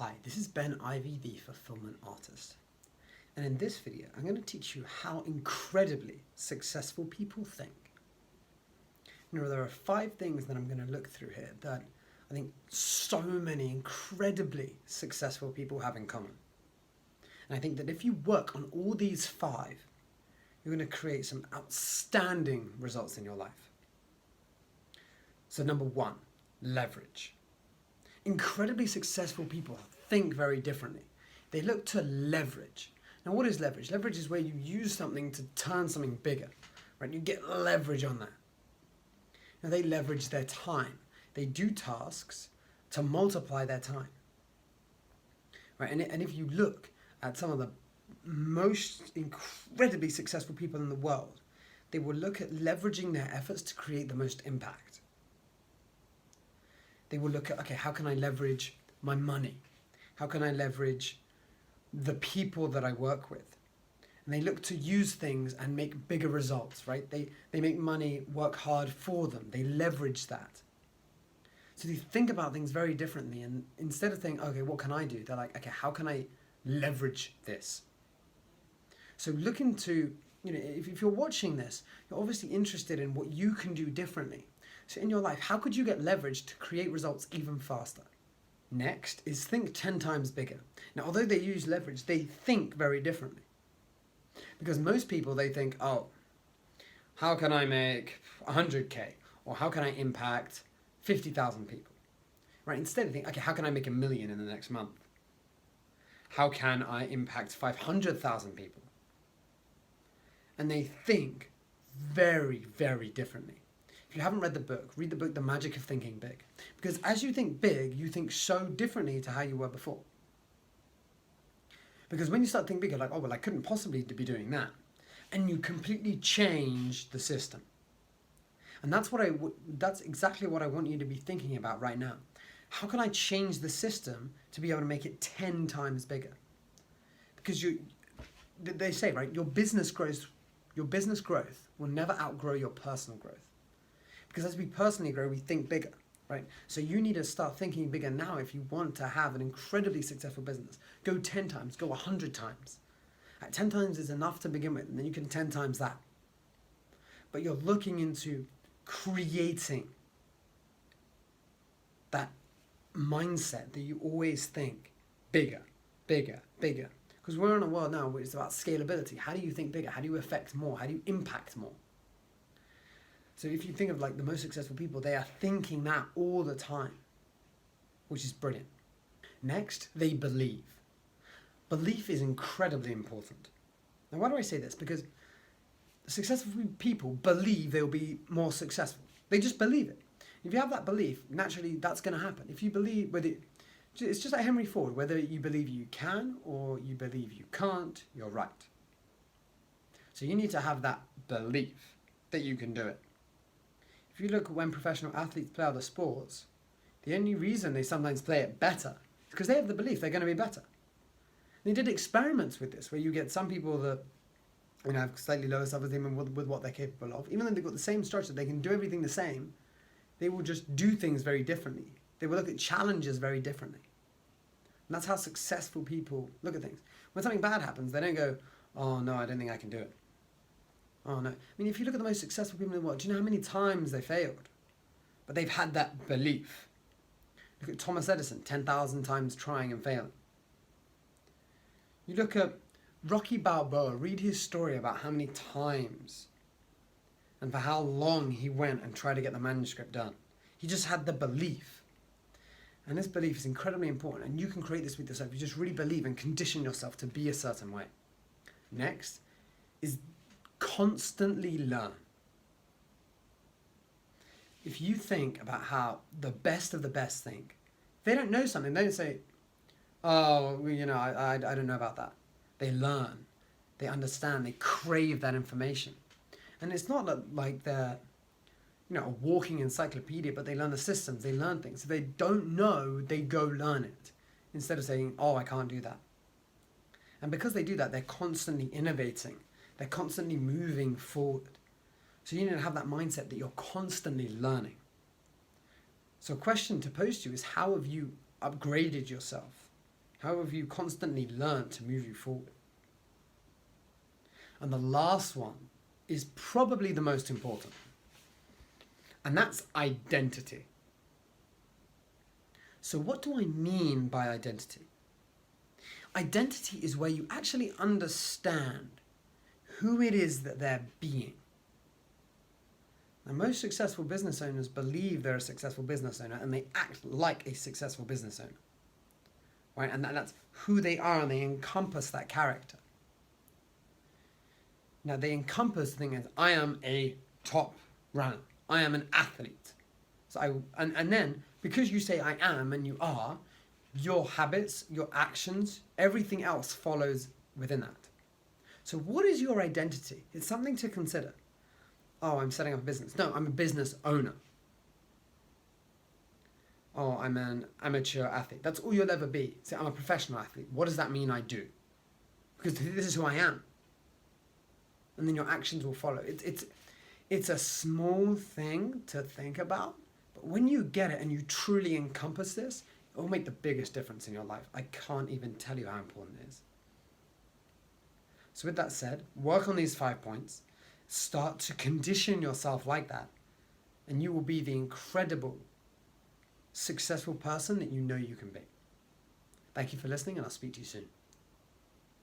Hi, this is Ben Ivey, the fulfillment artist. And in this video, I'm going to teach you how incredibly successful people think. There are 5 things that I'm going to look through here that I think so many incredibly successful people have in common. And I think that if you work on all these 5, you're going to create some outstanding results in your life. So number 1, leverage. Incredibly successful people think very differently. They look to leverage. Now, what is leverage? Leverage is where you use something to turn something bigger, right? You get leverage on that. Now, they leverage their time. They do tasks to multiply their time, right? And if you look at some of the most incredibly successful people in the world, they will look at leveraging their efforts to create the most impact. They will look at, okay, how can I leverage my money? How can I leverage the people that I work with? And they look to use things and make bigger results, right? They make money work hard for them. They leverage that. So they think about things very differently. And instead of thinking, okay, what can I do? They're like, okay, how can I leverage this? So look into, if you're watching this, you're obviously interested in what you can do differently. So in your life, how could you get leverage to create results even faster? Next is think 10 times bigger. Now, although they use leverage, they think very differently. Because most people, they think, oh, how can I make 100K? Or how can I impact 50,000 people? Right? Instead of thinking, okay, how can I make 1 million in the next month? How can I impact 500,000 people? And they think very, very differently. If you haven't read the book, read the book, The Magic of Thinking Big. Because as you think big, you think so differently to how you were before. Because when you start thinking big, you're like, oh, well, I couldn't possibly be doing that. And you completely change the system. And that's exactly what I want you to be thinking about right now. How can I change the system to be able to make it 10 times bigger? Because they say, right, your business growth will never outgrow your personal growth. Because as we personally grow, we think bigger, right? So you need to start thinking bigger now if you want to have an incredibly successful business. Go 10 times, go 100 times. 10 times is enough to begin with, and then you can 10 times that. But you're looking into creating that mindset that you always think bigger, bigger, bigger. Because we're in a world now where it's about scalability. How do you think bigger? How do you affect more? How do you impact more? So if you think of like the most successful people, they are thinking that all the time, which is brilliant. Next, they believe. Belief is incredibly important. Now, why do I say this? Because successful people believe they'll be more successful. They just believe it. If you have that belief, naturally that's going to happen. If you believe, it's just like Henry Ford, whether you believe you can or you believe you can't, you're right. So you need to have that belief that you can do it. If you look at when professional athletes play other sports, the only reason they sometimes play it better is because they have the belief they're going to be better. They did experiments with this, where you get some people that have slightly lower self-esteem with what they're capable of. Even though they've got the same structure, they can do everything the same, they will just do things very differently. They will look at challenges very differently. And that's how successful people look at things. When something bad happens, they don't go, oh no, I don't think I can do it. Oh no. I mean, if you look at the most successful people in the world, do you know how many times they failed? But they've had that belief. Look at Thomas Edison, 10,000 times trying and failing. You look at Rocky Balboa, read his story about how many times and for how long he went and tried to get the manuscript done. He just had the belief. And this belief is incredibly important, and you can create this with yourself. You just really believe and condition yourself to be a certain way. Next is constantly learn. If you think about how the best of the best think, if they don't know something, they don't say, oh, I don't know about that. They learn, they understand, they crave that information. And it's not like they're a walking encyclopedia, but they learn the systems, they learn things. If they don't know, they go learn it, instead of saying, oh, I can't do that. And because they do that, they're constantly innovating. They're constantly moving forward. So you need to have that mindset that you're constantly learning. So a question to pose to you is, how have you upgraded yourself How have you constantly learned to move you forward? And the last one is probably the most important, and that's identity. So what do I mean by identity? Identity is where you actually understand who it is that they're being. Now, most successful business owners believe they're a successful business owner and they act like a successful business owner. Right? And that's who they are, and they encompass that character. Now, they encompass the thing as, I am a top runner. I am an athlete. So and then, because you say I am and you are, your habits, your actions, everything else follows within that. So what is your identity? It's something to consider. Oh, I'm setting up a business. No, I'm a business owner. Oh, I'm an amateur athlete. That's all you'll ever be. Say, I'm a professional athlete. What does that mean I do? Because this is who I am. And then your actions will follow. It's a small thing to think about, but when you get it and you truly encompass this, it will make the biggest difference in your life. I can't even tell you how important it is. So with that said, work on these 5 points. Start to condition yourself like that, and you will be the incredible, successful person that you know you can be. Thank you for listening, and I'll speak to you soon.